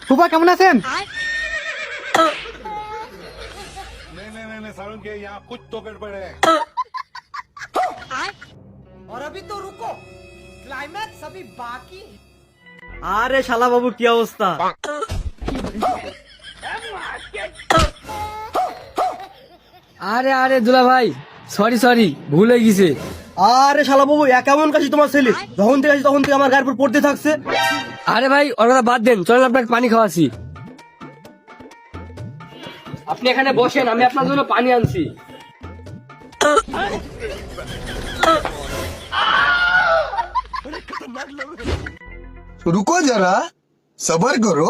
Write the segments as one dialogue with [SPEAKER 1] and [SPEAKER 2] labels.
[SPEAKER 1] ফুপা কেমন আছেন?
[SPEAKER 2] আরে শালা বাবু কি অবস্থা?
[SPEAKER 3] আরে আরে দুলা ভাই, সরি ভুল হয়ে গেছে।
[SPEAKER 2] আরে শালা বাবু কেমন কাছে তোমার ছেলে, যখন থেকে আসি তখন থেকে আমার গায়ের উপর পড়তে থাকছে।
[SPEAKER 3] আরে ভাই ওর কথা বাদ দেন, চলেন আপনাকে পানি খাওয়াছি। আপনি এখানে বসেন, আমি আপনার জন্য পানি আনছি।
[SPEAKER 4] रुको जरा सबर करो।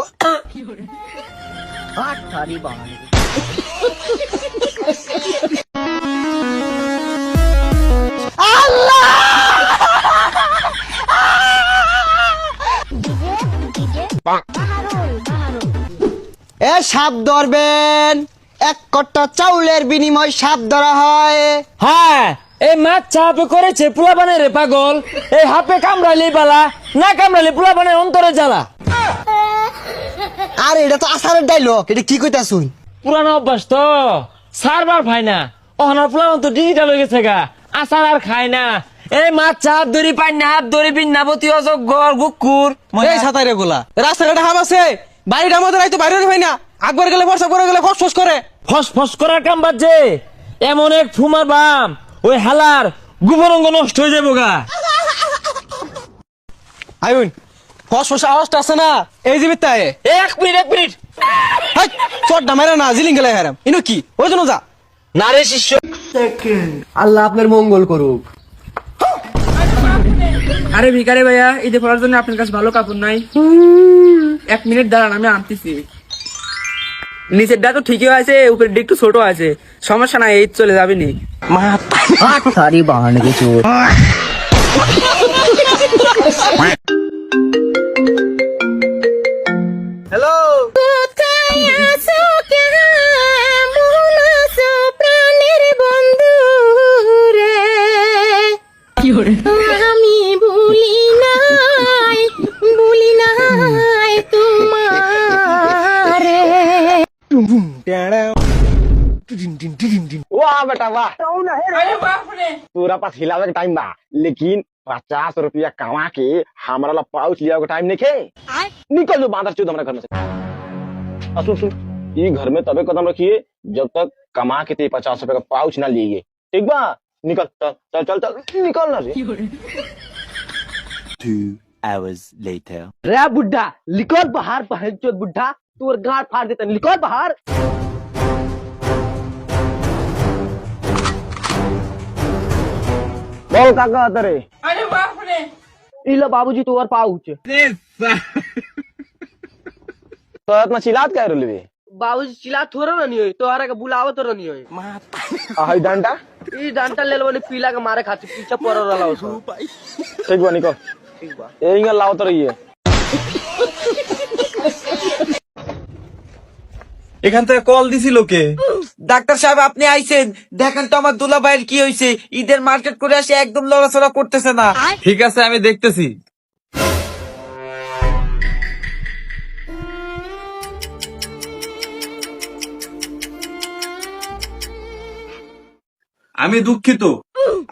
[SPEAKER 5] এ সাপ ধরবেন, এক কট্টা চাউলের বিনিময় সাপ ধরা হয়।
[SPEAKER 3] হ্যাঁ, এই মাছ চাপে করেছে পোলাপানে রে পাগল। এই হাপে কামড়াইলে বালা, না কামড়াইলে পোলাপানের অন্তরে জ্বালা।
[SPEAKER 5] আর এটা তো আসারের ডাইলগ, এটা কি কইতা শুন?
[SPEAKER 3] পুরানো অভ্যাস তো, সারবার ভাই না। ওনার পোলাপান তো ডিজিটাল হয়ে গেছে গা, আসার আর খায় না। এই মাছ চাপ ধরি পাই না, হাত ধরি বিন্নাবতী অজগর গুকুর।
[SPEAKER 2] এই সাতাইরে গোলা রাস্তাঘাটে হাম আছে, বাড়িটা আমাদের আইতো বাইরে হয় না, আকবার গেলে ফর্সা করে গেলে ফস করে।
[SPEAKER 3] ফস করার কাম বাজছে, এমন এক ফুমার বাম ওই হালার গুবরঙ্গ নষ্ট হয়ে যাবো গা।
[SPEAKER 2] আইন ফস আওয়াজটা আছে না, এই জীবিত তাই।
[SPEAKER 3] এক মিনিট
[SPEAKER 2] চটটা মেরে না, জিলিং গেলে হারাম ইনো কি ওই জন্য যা
[SPEAKER 3] না রে শিষ্য।
[SPEAKER 2] আল্লাহ আপনার মঙ্গল করুক।
[SPEAKER 1] আরে ভিখারি ভাইয়া, ঈদে পড়ার জন্য আপনার কাছে ভালো কাপড় নাই? 1 মিনিট দাঁড়ান, আমি আনতেছি। নিচেরটা তো ঠিকই আছে, উপরের দিক একটু ছোট আছে, সমস্যা নাই, ঈদ চলে যাবে নি।
[SPEAKER 5] সারি বাহানে কিছু।
[SPEAKER 2] হ্যালো,
[SPEAKER 6] আমি ভুলি নাই তোমারে।
[SPEAKER 5] वाह बेटा वाह, पूरा पास हिलावे के टाइम बा, लेकिन 50 रुपया कमा के हमारा ला पाउच लिया के टाइम नहीं खे। निकल जो बांदर चूत हमारे घर में से। सुन ये घर में तबे कदम रखिए जब तक कमा के 50 रुपए का पाउच ना लिए। ठीक बा, निकल चल निकल ना रे।
[SPEAKER 7] 2 hours later.
[SPEAKER 2] रे बुड्ढा निकल बाहर, पहल बुड्ढा तोर गाड़ फाड़ देता, निकल बाहर। बोल काका तेरे।
[SPEAKER 1] अरे बाप रे,
[SPEAKER 2] इला बाबूजी तोर पाउच।
[SPEAKER 5] तो इतना चिल्लात क्या रहे?
[SPEAKER 2] बाबूजी चिल्ला थोड़ा ना नहीं होई, तोहरा के बुलावा तो नहीं होई।
[SPEAKER 5] हाय डंडा
[SPEAKER 2] ई डंडा ले लो, पीला के मारे खातिर पीछे पड़ रहला उसको।
[SPEAKER 5] ठीक बा, निकल।
[SPEAKER 2] ठीक बा,
[SPEAKER 5] ए इंगा लाओ तो रही है।
[SPEAKER 8] এখান থেকে কল দিছিল কে?
[SPEAKER 1] ডাক্তার সাহেব আপনি আইছেন, দেখেন তো আমার দুলা ভাইয়ের কি হয়েছে। ঈদের মার্কেট করে আসে একদম লড়াচড়া করতেছে না।
[SPEAKER 8] ঠিক আছে আমি দেখতেছি। আমি দুঃখিত,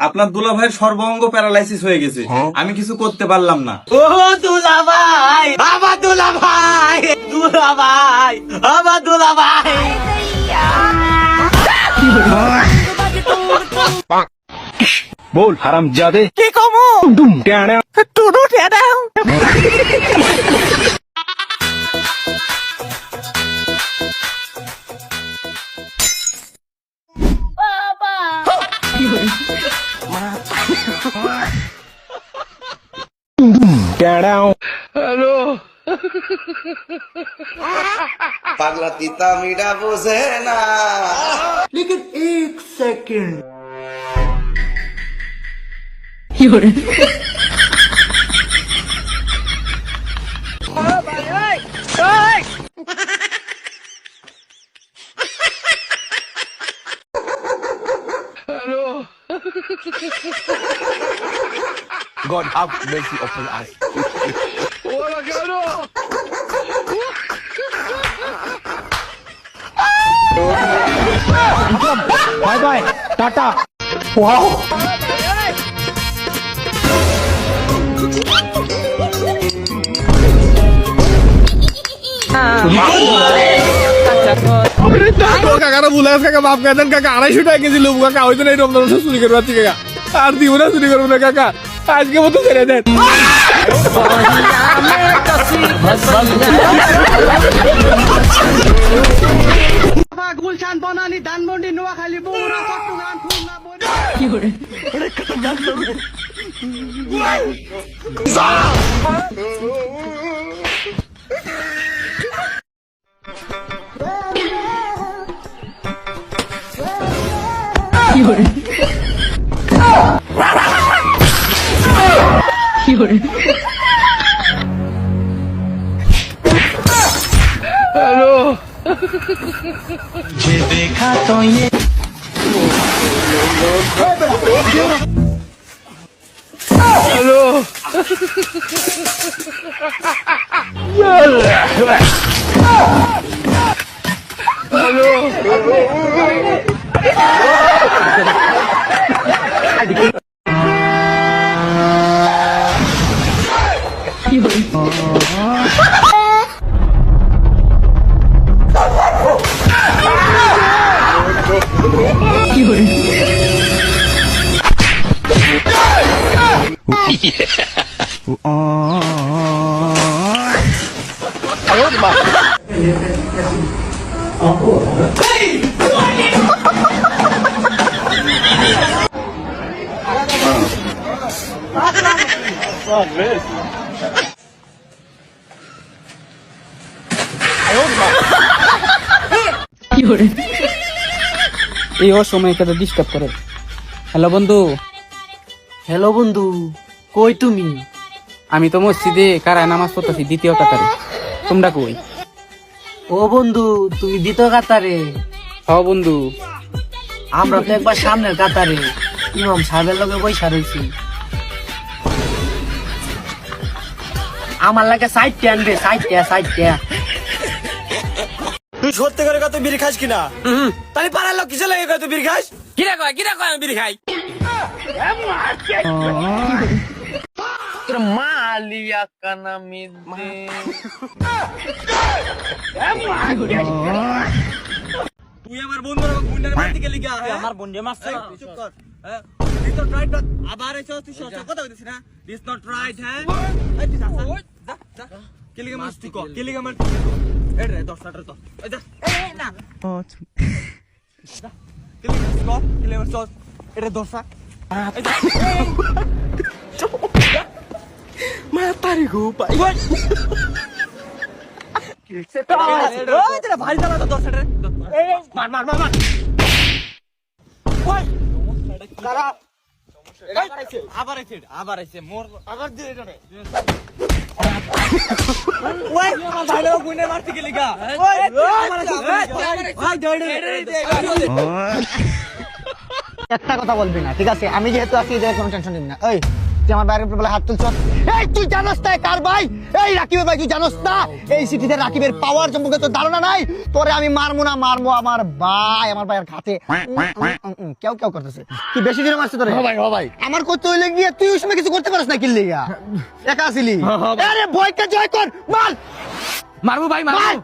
[SPEAKER 8] আপনার দুলা ভাইয়ের সর্বাঙ্গ প্যারালাইসিস হয়ে গেছে, আমি কিছু করতে পারলাম না।
[SPEAKER 1] ও দুলা ভাই, আমার দুলা ভাই, আমার দুলা ভাই।
[SPEAKER 5] बोल हरामजादे
[SPEAKER 1] কি কমো?
[SPEAKER 5] डुम टेड़ा
[SPEAKER 1] টুডু টেডাও।
[SPEAKER 5] टेड़ा
[SPEAKER 4] पागला तीता मीठा बोझे ना।
[SPEAKER 1] लेकिन 1 second.
[SPEAKER 4] God have mercy upon us.
[SPEAKER 5] Bye bye tata
[SPEAKER 9] কাকারা ভুলে গেছে কাকা বাপ কাকা কাকা 250 টাকা কেজি লোক কাকা হয়তো না রমজান মাসে চুরি করবো কাকা আর দিব না চুরি করবো না কাকা আজকে মতো ছেড়ে দেন
[SPEAKER 2] গুলশান বনানী ধানমন্ডি নোয়াখালী বগুড়া চট্টগ্রাম খুলনা
[SPEAKER 1] এই সময় কাছে ডিস্টার্ব করে। হ্যালো বন্ধু।
[SPEAKER 2] হ্যালো বন্ধু, কই তুমি?
[SPEAKER 1] আমি তো মসজিদে কারায় নামাজ পড়তেছি দ্বিতীয় কাতারে। তোমরা কই?
[SPEAKER 2] ও বন্ধু, তুমি দ্বিতীয় কাতারে?
[SPEAKER 1] হ বন্ধু।
[SPEAKER 2] আমরা তো একবার সামনের কাতারে ইমাম সাহেবের লগে বইসা রয়েছি। আমার লাগে 60 টা আনবে, 60 টা।
[SPEAKER 3] তুই সত্যি করে কত বিড়ি খাস কিনা? তাহলে পাড়ার লোক কিসে লাগে কত বিড়ি খাস? কিরা কয় আমি বিড়ি খাই? তোর মালিয়া কানা মিদে তুই আমার বন্ধুর গুন্ডার মারতে গেলি কি? আমার বন্ধু মারছে। চুপ কর। This not right. আবার এসে তুই কথা কইছিস না? This not right. হ্যাঁ এই তুই যা কেলিগা মারছ তুই? কেলিগা মার এ রে 10 টাকা তো এই যা এই না কেলিগা মারছ এটা 10 টাকা এই যা মা তারি গো পাই ওই তেরা ভারী দানা তো 10 টাকা এই মার ওই কারা আবার আইছে মোর আবার দিয়ে এটা রে ওই ভালো গুনে মারতে গেলি গা ওই আবার আইছে ভাই দৌড়ে
[SPEAKER 2] একটা কথা বলবি না, ঠিক আছে? আমি যেহেতু আছি এদের কোনো টেনশন নিবি না। এই তুই আমার বাইরের উপর বলে হাত তুলছ। এই তুই জানোস না কার ভাই? এই রাকিবের ভাই, তুই জানোস না? এই সিটিতে রাকিবের পাওয়ার সম্পর্কে তোর ধারণা নাই। তোরে আমি মারবো আমার ভাইয়ের খাতে কেউ করতেছে। তুই বেশি দিনে মারছিস তোরে? ভাই আমার কত হইলে গিয়ে তুই ওই সময় কিছু করতে পারিস না? কিল্লি গা একা আসিলি? আরে ভয়কে জয় কর,
[SPEAKER 1] মারবো ভাই মারবো।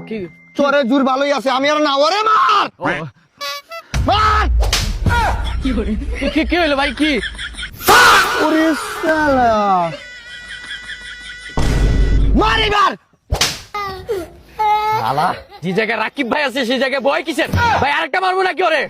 [SPEAKER 1] কি
[SPEAKER 2] তোরে জোর ভালোই আছে, আমি আর না। ওরে মার
[SPEAKER 1] কি হইলো ভাই? কি
[SPEAKER 2] ওরে শালা মার এবার।
[SPEAKER 1] শালা যে জায়গায় রাকিব ভাই আছে সেই জায়গায় ভয় কিসের ভাই? আরেকটা মারবো নাকি ওরে?